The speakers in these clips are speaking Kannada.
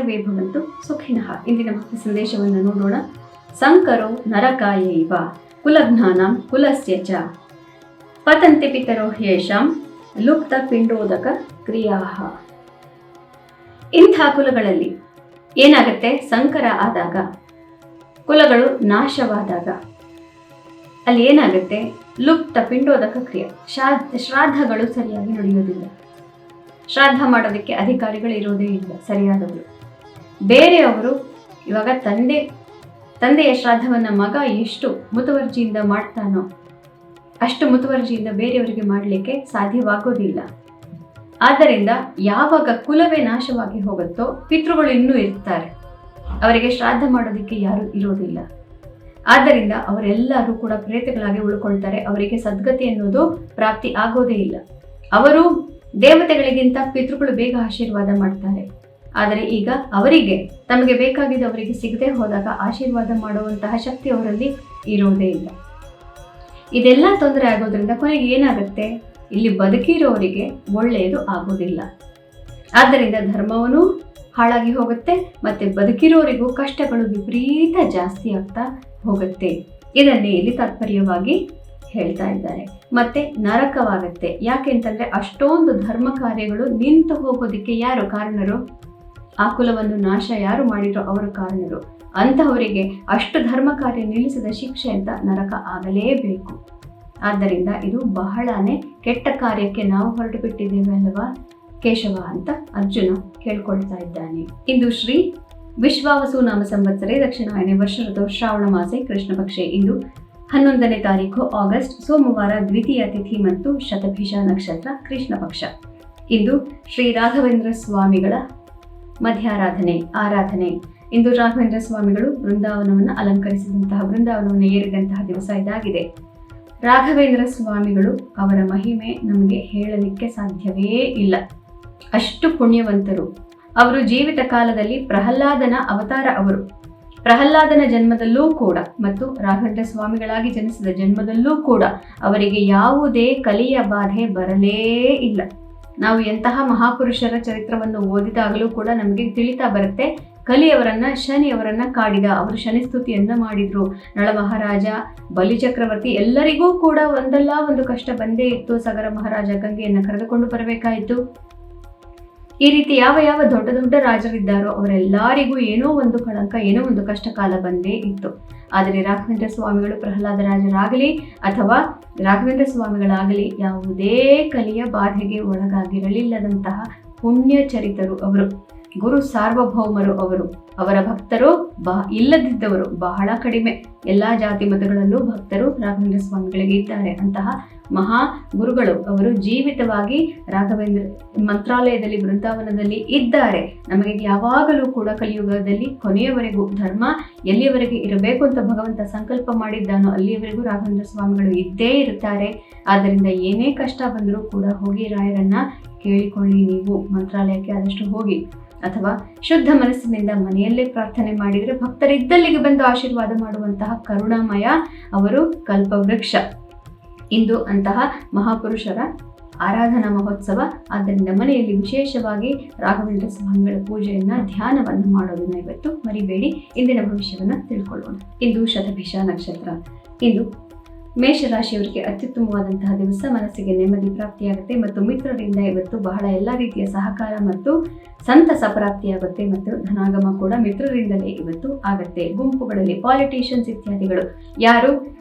ಸರ್ವೇ ಭವಂತು ಸುಖಿನಃ. ಇಂದಿನ ಭಕ್ತಿ ಸಂದೇಶವನ್ನು ನೋಡೋಣ. ಸಂಕರೋ ನರಕಾಯೈವ ಕುಲಜ್ಞಾನಂ ಕುಲಸ್ಯ ಚ ಪತಂತಿ ಪಿತರೋ ಹ್ಯೇಷಾಂ ಲುಪ್ತ ಪಿಂಡೋದಕ ಕ್ರಿಯಾಃ. ಇಂಥ ಕುಲಗಳಲ್ಲಿ ಏನಾಗುತ್ತೆ? ಸಂಕರ ಆದಾಗ, ಕುಲಗಳು ನಾಶವಾದಾಗ ಅಲ್ಲಿ ಏನಾಗುತ್ತೆ? ಲುಪ್ತ ಪಿಂಡೋದಕ ಕ್ರಿಯೆ, ಶ್ರಾದ್ದಗಳು ಸರಿಯಾಗಿ ನಡೆಯೋದಿಲ್ಲ. ಶ್ರಾದ್ದ ಮಾಡೋದಕ್ಕೆ ಅಧಿಕಾರಿಗಳು ಇರೋದೇ ಇಲ್ಲ ಸರಿಯಾದವರು. ಬೇರೆಯವರು ಇವಾಗ ತಂದೆಯ ಶ್ರಾದ್ದವನ್ನು ಮಗ ಎಷ್ಟು ಮುತುವರ್ಜಿಯಿಂದ ಮಾಡ್ತಾನೋ ಅಷ್ಟು ಮುತುವರ್ಜಿಯಿಂದ ಬೇರೆಯವರಿಗೆ ಮಾಡಲಿಕ್ಕೆ ಸಾಧ್ಯವಾಗೋದಿಲ್ಲ. ಆದ್ದರಿಂದ ಯಾವಾಗ ಕುಲವೇ ನಾಶವಾಗಿ ಹೋಗುತ್ತೋ ಪಿತೃಗಳು ಇನ್ನೂ ಇರ್ತಾರೆ, ಅವರಿಗೆ ಶ್ರಾದ್ದ ಮಾಡೋದಕ್ಕೆ ಯಾರು ಇರೋದಿಲ್ಲ. ಆದ್ದರಿಂದ ಅವರೆಲ್ಲರೂ ಕೂಡ ಪ್ರೇತಗಳಾಗಿ ಉಳ್ಕೊಳ್ತಾರೆ. ಅವರಿಗೆ ಸದ್ಗತಿ ಅನ್ನೋದು ಪ್ರಾಪ್ತಿ ಆಗೋದೇ ಇಲ್ಲ. ಅವರು ದೇವತೆಗಳಿಗಿಂತ ಪಿತೃಗಳು ಬೇಗ ಆಶೀರ್ವಾದ ಮಾಡ್ತಾರೆ. ಆದರೆ ಈಗ ಅವರಿಗೆ ತಮಗೆ ಬೇಕಾಗಿದ್ದವರಿಗೆ ಸಿಗದೆ ಹೋದಾಗ ಆಶೀರ್ವಾದ ಮಾಡುವಂತಹ ಶಕ್ತಿ ಅವರಲ್ಲಿ ಇರೋದೇ ಇಲ್ಲ. ಇದೆಲ್ಲ ತೊಂದರೆ ಆಗೋದ್ರಿಂದ ಕೊನೆಗೆ ಏನಾಗುತ್ತೆ? ಇಲ್ಲಿ ಬದುಕಿರೋರಿಗೆ ಒಳ್ಳೆಯದು ಆಗೋದಿಲ್ಲ. ಆದ್ದರಿಂದ ಧರ್ಮವೂ ಹಾಳಾಗಿ ಹೋಗುತ್ತೆ, ಮತ್ತೆ ಬದುಕಿರೋರಿಗೂ ಕಷ್ಟಗಳು ವಿಪರೀತ ಜಾಸ್ತಿ ಆಗ್ತಾ ಹೋಗುತ್ತೆ. ಇದನ್ನೇ ಇಲ್ಲಿ ತಾತ್ಪರ್ಯವಾಗಿ ಹೇಳ್ತಾ ಇದ್ದಾರೆ. ಮತ್ತೆ ನರಕವಾಗುತ್ತೆ. ಯಾಕೆಂತಂದ್ರೆ ಅಷ್ಟೊಂದು ಧರ್ಮ ಕಾರ್ಯಗಳು ನಿಂತು ಹೋಗೋದಿಕ್ಕೆ ಯಾರು ಕಾರಣರು? ಆ ಕುಲವನ್ನು ನಾಶ ಯಾರು ಮಾಡಿರೋ ಅವರು ಕಾರಣರು. ಅಂತಹವರಿಗೆ ಅಷ್ಟು ಧರ್ಮ ಕಾರ್ಯ ನಿಲ್ಲಿಸಿದ ಶಿಕ್ಷೆ ಅಂತ ನರಕ ಆಗಲೇಬೇಕು. ಆದ್ದರಿಂದ ಇದು ಬಹಳನೇ ಕೆಟ್ಟ ಕಾರ್ಯಕ್ಕೆ ನಾವು ಹೊರಟು ಬಿಟ್ಟಿದ್ದೇವೆ ಅಲ್ಲವಾ ಕೇಶವ ಅಂತ ಅರ್ಜುನ ಕೇಳ್ಕೊಳ್ತಾ ಇದ್ದಾನೆ. ಇಂದು ಶ್ರೀ ವಿಶ್ವಾವಸು ನಾಮ ಸಂವತ್ಸರೆ ದಕ್ಷಿಣಾಯನೆ ವರ್ಷ ಋತು ಶ್ರಾವಣ ಮಾಸೆ ಕೃಷ್ಣ ಪಕ್ಷೆ. ಇಂದು 11ನೇ ತಾರೀಕು ಆಗಸ್ಟ್ ಸೋಮವಾರ, ದ್ವಿತೀಯ ತಿಥಿ ಮತ್ತು ಶತಭಿಷ ನಕ್ಷತ್ರ ಕೃಷ್ಣ ಪಕ್ಷ. ಇಂದು ಶ್ರೀ ರಾಘವೇಂದ್ರ ಸ್ವಾಮಿಗಳ ಆರಾಧನೆ. ಇಂದು ರಾಘವೇಂದ್ರ ಸ್ವಾಮಿಗಳು ಬೃಂದಾವನವನ್ನು ಅಲಂಕರಿಸಿದಂತಹ, ಬೃಂದಾವನವನ್ನು ಏರಿದಂತಹ ದಿವಸ ಇದಾಗಿದೆ. ರಾಘವೇಂದ್ರ ಸ್ವಾಮಿಗಳು ಅವರ ಮಹಿಮೆ ನಮಗೆ ಹೇಳಲಿಕ್ಕೆ ಸಾಧ್ಯವೇ ಇಲ್ಲ. ಅಷ್ಟು ಪುಣ್ಯವಂತರು. ಅವರು ಜೀವಿತ ಕಾಲದಲ್ಲಿ ಪ್ರಹ್ಲಾದನ ಅವತಾರ. ಅವರು ಪ್ರಹ್ಲಾದನ ಜನ್ಮದಲ್ಲೂ ಕೂಡ ಮತ್ತು ರಾಘವೇಂದ್ರ ಸ್ವಾಮಿಗಳಾಗಿ ಜನಿಸಿದ ಜನ್ಮದಲ್ಲೂ ಕೂಡ ಅವರಿಗೆ ಯಾವುದೇ ಕಲಿಯ ಬಾಧೆ ಬರಲೇ ಇಲ್ಲ. ನಾವು ಎಂತಹ ಮಹಾಪುರುಷರ ಚರಿತ್ರವನ್ನು ಓದಿದಾಗಲೂ ಕೂಡ ನಮಗೆ ತಿಳಿತಾ ಬರುತ್ತೆ, ಕಲಿಯವರನ್ನ ಶನಿಯವರನ್ನ ಕಾಡಿದ. ಅವರು ಶನಿ ಸ್ತುತಿಯನ್ನ ಮಾಡಿದ್ರು. ನಳ ಮಹಾರಾಜ, ಬಲಿಚಕ್ರವರ್ತಿ ಎಲ್ಲರಿಗೂ ಕೂಡ ಒಂದಲ್ಲ ಒಂದು ಕಷ್ಟ ಬಂದೇ ಇತ್ತು. ಸಗರ ಮಹಾರಾಜ ಗಂಗೆಯನ್ನು ಕರೆದುಕೊಂಡು ಬರಬೇಕಾಯಿತು. ಈ ರೀತಿ ಯಾವ ದೊಡ್ಡ ದೊಡ್ಡ ರಾಜರಿದ್ದಾರೋ ಅವರೆಲ್ಲರಿಗೂ ಏನೋ ಒಂದು ಕಳಂಕ, ಏನೋ ಒಂದು ಕಷ್ಟ ಕಾಲ ಬಂದೇ ಇತ್ತು. ಆದರೆ ರಾಘವೇಂದ್ರ ಸ್ವಾಮಿಗಳು ಪ್ರಹ್ಲಾದ ರಾಜರಾಗಲಿ ಅಥವಾ ರಾಘವೇಂದ್ರ ಸ್ವಾಮಿಗಳಾಗಲಿ ಯಾವುದೇ ಕಲಿಯ ಬಾಧೆಗೆ ಒಳಗಾಗಿರಲಿಲ್ಲದಂತಹ ಪುಣ್ಯ ಚರಿತರು ಅವರು. ಗುರು ಸಾರ್ವಭೌಮರು ಅವರು. ಅವರ ಭಕ್ತರು ಇಲ್ಲದಿದ್ದವರು ಬಹಳ ಕಡಿಮೆ. ಎಲ್ಲಾ ಜಾತಿ ಮತಗಳಲ್ಲೂ ಭಕ್ತರು ರಾಘವೇಂದ್ರ ಸ್ವಾಮಿಗಳಿಗೆ ಇದ್ದಾರೆ. ಅಂತಹ ಮಹಾ ಗುರುಗಳು ಅವರು ಜೀವಿತವಾಗಿ ರಾಘವೇಂದ್ರ ಮಂತ್ರಾಲಯದಲ್ಲಿ ಬೃಂದಾವನದಲ್ಲಿ ಇದ್ದಾರೆ. ನಮಗೆ ಯಾವಾಗಲೂ ಕೂಡ ಕಲಿಯುಗದಲ್ಲಿ ಕೊನೆಯವರೆಗೂ ಧರ್ಮ ಎಲ್ಲಿಯವರೆಗೆ ಇರಬೇಕು ಅಂತ ಭಗವಂತ ಸಂಕಲ್ಪ ಮಾಡಿದ್ದಾನೋ ಅಲ್ಲಿಯವರೆಗೂ ರಾಘವೇಂದ್ರ ಸ್ವಾಮಿಗಳು ಇದ್ದೇ ಇರುತ್ತಾರೆ. ಆದ್ದರಿಂದ ಏನೇ ಕಷ್ಟ ಬಂದರೂ ಕೂಡ ಹೋಗಿ ರಾಯರನ್ನ ಕೇಳಿಕೊಳ್ಳಿ. ನೀವು ಮಂತ್ರಾಲಯಕ್ಕೆ ಆದಷ್ಟು ಹೋಗಿ, ಅಥವಾ ಶುದ್ಧ ಮನಸ್ಸಿನಿಂದ ಮನೆಯಲ್ಲೇ ಪ್ರಾರ್ಥನೆ ಮಾಡಿದರೆ ಭಕ್ತರಿದ್ದಲ್ಲಿಗೆ ಬಂದು ಆಶೀರ್ವಾದ ಮಾಡುವಂತಹ ಕರುಣಾಮಯ ಅವರು ಕಲ್ಪವೃಕ್ಷ. ಇಂದು ಅಂತಹ ಮಹಾಪುರುಷರ ಆರಾಧನಾ ಮಹೋತ್ಸವ. ಆದ್ದರಿಂದ ಮನೆಯಲ್ಲಿ ವಿಶೇಷವಾಗಿ ರಾಘವೇಂದ್ರ ಸ್ವಾಮಿಗಳ ಪೂಜೆಯನ್ನ, ಧ್ಯಾನವನ್ನು ಮಾಡೋದನ್ನ ಇವತ್ತು ಮರಿಬೇಡಿ. ಇಂದಿನ ಭವಿಷ್ಯವನ್ನ ತಿಳ್ಕೊಳ್ಳೋಣ. ಇಂದು ಶತಭಿಷ ನಕ್ಷತ್ರ. ಇಂದು ಮೇಷರಾಶಿಯವರಿಗೆ ಅತ್ಯುತ್ತಮವಾದಂತಹ ದಿವಸ. ಮನಸ್ಸಿಗೆ ನೆಮ್ಮದಿ ಪ್ರಾಪ್ತಿಯಾಗುತ್ತೆ ಮತ್ತು ಮಿತ್ರರಿಂದ ಇವತ್ತು ಬಹಳ ಎಲ್ಲ ರೀತಿಯ ಸಹಕಾರ ಮತ್ತು ಸಂತಸ ಪ್ರಾಪ್ತಿಯಾಗುತ್ತೆ ಮತ್ತು ಧನಾಗಮ ಕೂಡ ಮಿತ್ರರಿಂದಲೇ ಇವತ್ತು ಆಗುತ್ತೆ. ಗುಂಪುಗಳಲ್ಲಿ ಪಾಲಿಟಿಷಿಯನ್ಸ್ ಇತ್ಯಾದಿಗಳು ಯಾರು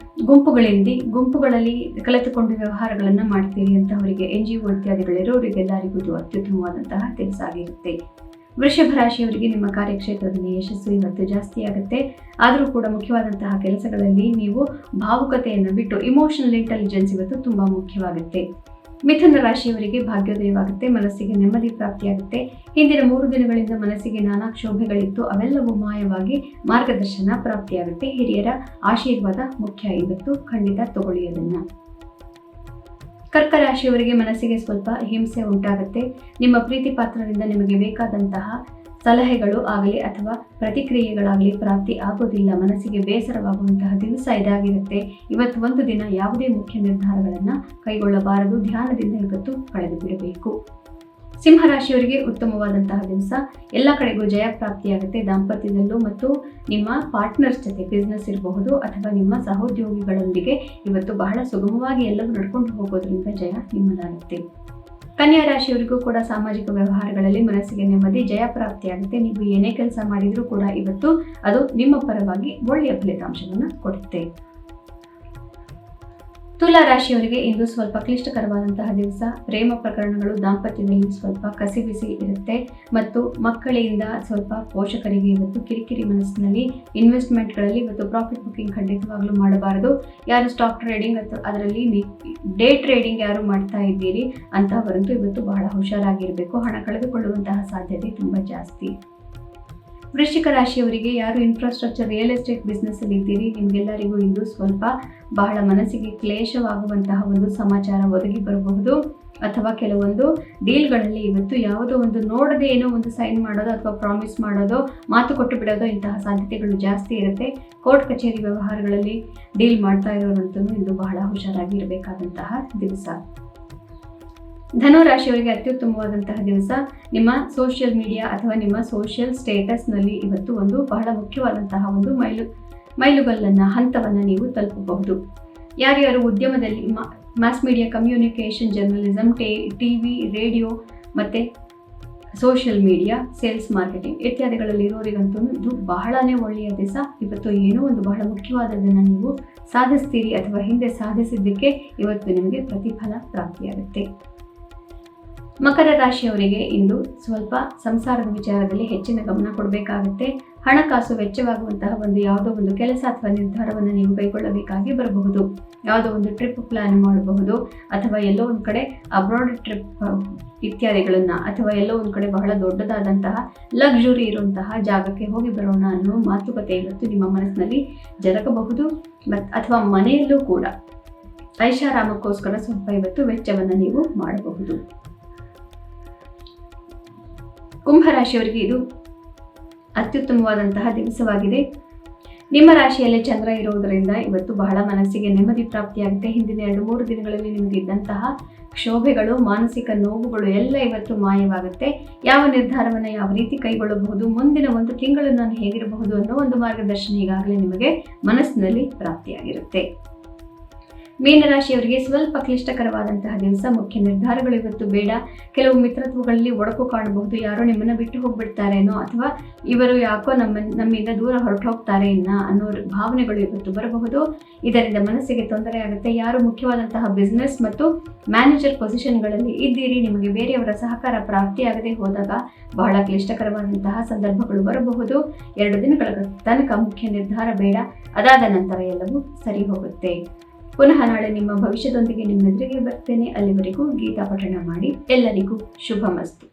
ಗುಂಪುಗಳಲ್ಲಿ ಕಲಿತುಕೊಂಡು ವ್ಯವಹಾರಗಳನ್ನು ಮಾಡ್ತೀರಿ ಅಂತವರಿಗೆ, NGO ಇತ್ಯಾದಿಗಳಿರೋರಿಗೆಲ್ಲರಿಗೂ ಇದು ಅತ್ಯುತ್ತಮವಾದಂತಹ ದಿವಸ ಆಗಿರುತ್ತೆ. ವೃಷಭ ರಾಶಿಯವರಿಗೆ ನಿಮ್ಮ ಕಾರ್ಯಕ್ಷೇತ್ರದಲ್ಲಿ ಯಶಸ್ಸು ಇವತ್ತು ಜಾಸ್ತಿ ಆಗುತ್ತೆ. ಆದರೂ ಕೂಡ ಮುಖ್ಯವಾದಂತಹ ಕೆಲಸಗಳಲ್ಲಿ ನೀವು ಭಾವುಕತೆಯನ್ನು ಬಿಟ್ಟು ಇಮೋಷನಲ್ ಇಂಟೆಲಿಜೆನ್ಸ್ ಇವತ್ತು ತುಂಬಾ ಮುಖ್ಯವಾಗುತ್ತೆ. ಮಿಥುನ ರಾಶಿಯವರಿಗೆ ಭಾಗ್ಯೋದಯವಾಗುತ್ತೆ, ಮನಸ್ಸಿಗೆ ನೆಮ್ಮದಿ ಪ್ರಾಪ್ತಿಯಾಗುತ್ತೆ. ಹಿಂದಿನ 3 ದಿನಗಳಿಂದ ಮನಸ್ಸಿಗೆ ನಾನಾ ಕ್ಷೋಭೆಗಳಿತ್ತು, ಅವೆಲ್ಲವೂ ಮಾಯವಾಗಿ ಮಾರ್ಗದರ್ಶನ ಪ್ರಾಪ್ತಿಯಾಗುತ್ತೆ. ಹಿರಿಯರ ಆಶೀರ್ವಾದ ಮುಖ್ಯ ಇವತ್ತು, ಖಂಡಿತ ತಗೊಳ್ಳಿ ಅದನ್ನ. ಕರ್ಕ ರಾಶಿಯವರಿಗೆ ಮನಸ್ಸಿಗೆ ಸ್ವಲ್ಪ ಹಿಂಸೆ ಉಂಟಾಗುತ್ತೆ. ನಿಮ್ಮ ಪ್ರೀತಿ ಪಾತ್ರರಿಂದ ನಿಮಗೆ ಬೇಕಾದಂತಹ ಸಲಹೆಗಳು ಆಗಲಿ ಅಥವಾ ಪ್ರತಿಕ್ರಿಯೆಗಳಾಗಲಿ ಪ್ರಾಪ್ತಿ ಆಗೋದಿಲ್ಲ. ಮನಸ್ಸಿಗೆ ಬೇಸರವಾಗುವಂತಹ ದಿವಸ ಇದಾಗಿರುತ್ತೆ. ಇವತ್ತು ಒಂದು ದಿನ ಯಾವುದೇ ಮುಖ್ಯ ನಿರ್ಧಾರಗಳನ್ನು ಕೈಗೊಳ್ಳಬಾರದು. ಧ್ಯಾನದಿಂದ ಇವತ್ತು ಕಳೆದು ಬಿಡಬೇಕು. ಸಿಂಹರಾಶಿಯವರಿಗೆ ಉತ್ತಮವಾದಂತಹ ದಿವಸ. ಎಲ್ಲ ಕಡೆಗೂ ಜಯ ಪ್ರಾಪ್ತಿಯಾಗುತ್ತೆ. ದಾಂಪತ್ಯದಲ್ಲೂ ಮತ್ತು ನಿಮ್ಮ ಪಾರ್ಟ್ನರ್ಸ್ ಜೊತೆ ಬಿಸ್ನೆಸ್ ಇರಬಹುದು ಅಥವಾ ನಿಮ್ಮ ಸಹೋದ್ಯೋಗಿಗಳೊಂದಿಗೆ ಇವತ್ತು ಬಹಳ ಸುಗಮವಾಗಿ ಎಲ್ಲವೂ ನಡ್ಕೊಂಡು ಹೋಗೋದ್ರಿಂದ ಜಯ ನಿಮ್ಮದಾಗುತ್ತೆ. ಕನ್ಯಾ ರಾಶಿಯವರಿಗೂ ಕೂಡ ಸಾಮಾಜಿಕ ವ್ಯವಹಾರಗಳಲ್ಲಿ ಮನಸ್ಸಿಗೆ ನೆಮ್ಮದಿ, ಜಯ ಪ್ರಾಪ್ತಿಯಾಗುತ್ತೆ. ನೀವು ಏನೇ ಕೆಲಸ ಮಾಡಿದರೂ ಕೂಡ ಇವತ್ತು ಅದು ನಿಮ್ಮ ಪರವಾಗಿ ಒಳ್ಳೆಯ ಫಲಿತಾಂಶವನ್ನು ಕೊಡುತ್ತೆ. ತುಲಾ ರಾಶಿಯವರಿಗೆ ಇಂದು ಸ್ವಲ್ಪ ಕ್ಲಿಷ್ಟಕರವಾದಂತಹ ದಿವಸ. ಪ್ರೇಮ ಪ್ರಕರಣಗಳು ದಾಂಪತ್ಯದಲ್ಲಿ ಸ್ವಲ್ಪ ಕಸಿಬಿಸಿ ಇರುತ್ತೆ ಮತ್ತು ಮಕ್ಕಳಿಂದ ಸ್ವಲ್ಪ ಪೋಷಕರಿಗೆ ಇವತ್ತು ಕಿರಿಕಿರಿ ಮನಸ್ಸಿನಲ್ಲಿ. ಇನ್ವೆಸ್ಟ್ಮೆಂಟ್ಗಳಲ್ಲಿ ಇವತ್ತು ಪ್ರಾಫಿಟ್ ಬುಕ್ಕಿಂಗ್ ಖಂಡಿತವಾಗ್ಲೂ ಮಾಡಬಾರದು. ಯಾರು ಸ್ಟಾಕ್ ಟ್ರೇಡಿಂಗ್ ಅಥವಾ ಅದರಲ್ಲಿ ಡೇ ಟ್ರೇಡಿಂಗ್ ಯಾರು ಮಾಡ್ತಾ ಇದ್ದೀರಿ ಅಂತಹವರಂತೂ ಇವತ್ತು ಬಹಳ ಹುಷಾರಾಗಿರಬೇಕು. ಹಣ ಕಳೆದುಕೊಳ್ಳುವಂತಹ ಸಾಧ್ಯತೆ ತುಂಬ ಜಾಸ್ತಿ. ವೃಶ್ಚಿಕ ರಾಶಿಯವರಿಗೆ ಯಾರು ಇನ್ಫ್ರಾಸ್ಟ್ರಕ್ಚರ್ ರಿಯಲ್ ಎಸ್ಟೇಟ್ ಬಿಸ್ನೆಸ್ ಅಲ್ಲಿ ಇದ್ದೀರಿ, ನಿಮಗೆಲ್ಲರಿಗೂ ಇಂದು ಸ್ವಲ್ಪ ಬಹಳ ಮನಸ್ಸಿಗೆ ಕ್ಲೇಶವಾಗುವಂತಹ ಒಂದು ಸಮಾಚಾರ ಒದಗಿ ಬರಬಹುದು. ಅಥವಾ ಕೆಲವೊಂದು ಡೀಲ್ಗಳಲ್ಲಿ ಇವತ್ತು ಯಾವುದೋ ಒಂದು ನೋಡದೆ ಏನೋ ಒಂದು ಸೈನ್ ಮಾಡೋದು ಅಥವಾ ಪ್ರಾಮಿಸ್ ಮಾಡೋದು, ಮಾತು ಕೊಟ್ಟು ಬಿಡೋದು, ಇಂತಹ ಸಾಧ್ಯತೆಗಳು ಜಾಸ್ತಿ ಇರುತ್ತೆ. ಕೋರ್ಟ್ ಕಚೇರಿ ವ್ಯವಹಾರಗಳಲ್ಲಿ ಡೀಲ್ ಮಾಡ್ತಾ ಇರೋರಂತೂ ಇಂದು ಬಹಳ ಹುಷಾರಾಗಿರಬೇಕಾದಂತಹ ದಿವಸ. ಧನು ರಾಶಿಯವರಿಗೆ ಅತ್ಯುತ್ತಮವಾದಂತಹ ದಿವಸ. ನಿಮ್ಮ ಸೋಷಿಯಲ್ ಮೀಡಿಯಾ ಅಥವಾ ನಿಮ್ಮ ಸೋಷಿಯಲ್ ಸ್ಟೇಟಸ್ನಲ್ಲಿ ಇವತ್ತು ಒಂದು ಬಹಳ ಮುಖ್ಯವಾದಂತಹ ಒಂದು ಮೈಲುಗಲ್ಲನ್ನು ಹಂತವನ್ನು ನೀವು ತಲುಪಬಹುದು. ಯಾರ್ಯಾರು ಉದ್ಯಮದಲ್ಲಿ mass media, communication, journalism, TV, radio ಮತ್ತು ಸೋಷಿಯಲ್ ಮೀಡಿಯಾ, ಸೇಲ್ಸ್, ಮಾರ್ಕೆಟಿಂಗ್ ಇತ್ಯಾದಿಗಳಲ್ಲಿ ಇರೋರಿಗಂತೂ ಇದು ಬಹಳನೇ ಒಳ್ಳೆಯ ದಿವಸ. ಇವತ್ತು ಏನೋ ಒಂದು ಬಹಳ ಮುಖ್ಯವಾದದನ್ನು ನೀವು ಸಾಧಿಸ್ತೀರಿ ಅಥವಾ ಹಿಂದೆ ಸಾಧಿಸಿದ್ದಕ್ಕೆ ಇವತ್ತು ನಿಮಗೆ ಪ್ರತಿಫಲ ಪ್ರಾಪ್ತಿಯಾಗುತ್ತೆ. ಮಕರ ರಾಶಿಯವರಿಗೆ ಇಂದು ಸ್ವಲ್ಪ ಸಂಸಾರದ ವಿಚಾರದಲ್ಲಿ ಹೆಚ್ಚಿನ ಗಮನ ಕೊಡಬೇಕಾಗುತ್ತೆ. ಹಣಕಾಸು ವೆಚ್ಚವಾಗುವಂತಹ ಯಾವುದೋ ಒಂದು ಕೆಲಸ ಅಥವಾ ನಿರ್ಧಾರವನ್ನು ನೀವು ಕೈಗೊಳ್ಳಬೇಕಾಗಿ ಬರಬಹುದು. ಯಾವುದೋ ಒಂದು ಟ್ರಿಪ್ ಪ್ಲಾನ್ ಮಾಡಬಹುದು ಅಥವಾ ಎಲ್ಲೋ ಒಂದು ಕಡೆ ಅಬ್ರಾಡ್ ಟ್ರಿಪ್ ಇತ್ಯಾದಿಗಳನ್ನು ಅಥವಾ ಎಲ್ಲೋ ಒಂದು ಕಡೆ ಬಹಳ ದೊಡ್ಡದಾದಂತಹ ಲಕ್ಸುರಿ ಇರುವಂತಹ ಜಾಗಕ್ಕೆ ಹೋಗಿ ಬರೋಣ ಅನ್ನೋ ಮಾತುಕತೆ ಇವತ್ತು ನಿಮ್ಮ ಮನಸ್ಸಿನಲ್ಲಿ ಜರಗಬಹುದು. ಅಥವಾ ಮನೆಯಲ್ಲೂ ಕೂಡ ಐಷಾರಾಮಕ್ಕೋಸ್ಕರ ಸ್ವಲ್ಪ ಇವತ್ತು ವೆಚ್ಚವನ್ನು ನೀವು ಮಾಡಬಹುದು. ಕುಂಭರಾಶಿಯವರಿಗೆ ಇದು ಅತ್ಯುತ್ತಮವಾದಂತಹ ದಿವಸವಾಗಿದೆ. ನಿಮ್ಮ ರಾಶಿಯಲ್ಲಿ ಚಂದ್ರ ಇರುವುದರಿಂದ ಇವತ್ತು ಬಹಳ ಮನಸ್ಸಿಗೆ ನೆಮ್ಮದಿ ಪ್ರಾಪ್ತಿಯಾಗುತ್ತೆ. ಹಿಂದಿನ 2-3 ದಿನಗಳಲ್ಲಿ ನಿಮಗಿದ್ದಂತಹ ಕ್ಷೋಭೆಗಳು, ಮಾನಸಿಕ ನೋವುಗಳು ಎಲ್ಲ ಇವತ್ತು ಮಾಯವಾಗುತ್ತೆ. ಯಾವ ನಿರ್ಧಾರವನ್ನು ಯಾವ ರೀತಿ ಕೈಗೊಳ್ಳಬಹುದು, ಮುಂದಿನ 1 ತಿಂಗಳು ನಾನು ಹೇಗಿರಬಹುದು ಅನ್ನೋ ಒಂದು ಮಾರ್ಗದರ್ಶನ ಈಗಾಗಲೇ ನಿಮಗೆ ಮನಸ್ಸಿನಲ್ಲಿ ಪ್ರಾಪ್ತಿಯಾಗಿರುತ್ತೆ. ಮೀನರಾಶಿಯವರಿಗೆ ಸ್ವಲ್ಪ ಕ್ಲಿಷ್ಟಕರವಾದಂತಹ ದಿವಸ. ಮುಖ್ಯ ನಿರ್ಧಾರಗಳು ಇವತ್ತು ಬೇಡ. ಕೆಲವು ಮಿತ್ರತ್ವಗಳಲ್ಲಿ ಒಡಕು ಕಾಣಬಹುದು. ಯಾರೋ ನಿಮ್ಮನ್ನು ಬಿಟ್ಟು ಹೋಗ್ಬಿಡ್ತಾರೇನೋ ಅಥವಾ ಇವರು ಯಾಕೋ ನಮ್ಮಿಂದ ದೂರ ಹೊರಟು ಹೋಗ್ತಾರೆ ಅನ್ನೋ ಭಾವನೆಗಳು ಇವತ್ತು ಬರಬಹುದು. ಇದರಿಂದ ಮನಸ್ಸಿಗೆ ತೊಂದರೆ ಆಗುತ್ತೆ. ಯಾರು ಮುಖ್ಯವಾದಂತಹ ಬಿಸ್ನೆಸ್ ಮತ್ತು ಮ್ಯಾನೇಜರ್ ಪೊಸಿಷನ್ಗಳಲ್ಲಿ ಇದ್ದೀರಿ, ನಿಮಗೆ ಬೇರೆಯವರ ಸಹಕಾರ ಪ್ರಾಪ್ತಿಯಾಗದೆ ಹೋದಾಗ ಬಹಳ ಕ್ಲಿಷ್ಟಕರವಾದಂತಹ ಸಂದರ್ಭಗಳು ಬರಬಹುದು. 2 ದಿನಗಳ ತನಕ ಮುಖ್ಯ ನಿರ್ಧಾರ ಬೇಡ. ಅದಾದ ನಂತರ ಎಲ್ಲವೂ ಸರಿ ಹೋಗುತ್ತೆ. ಪುನಃ ನಾಳೆ ನಿಮ್ಮ ಭವಿಷ್ಯದೊಂದಿಗೆ ನಿಮ್ಮೆದುರಿಗೆ ಬರ್ತೇನೆ. ಅಲ್ಲಿವರೆಗೂ ಗೀತಾ ಪಠಣ ಮಾಡಿ. ಎಲ್ಲರಿಗೂ ಶುಭಮಸ್ತು.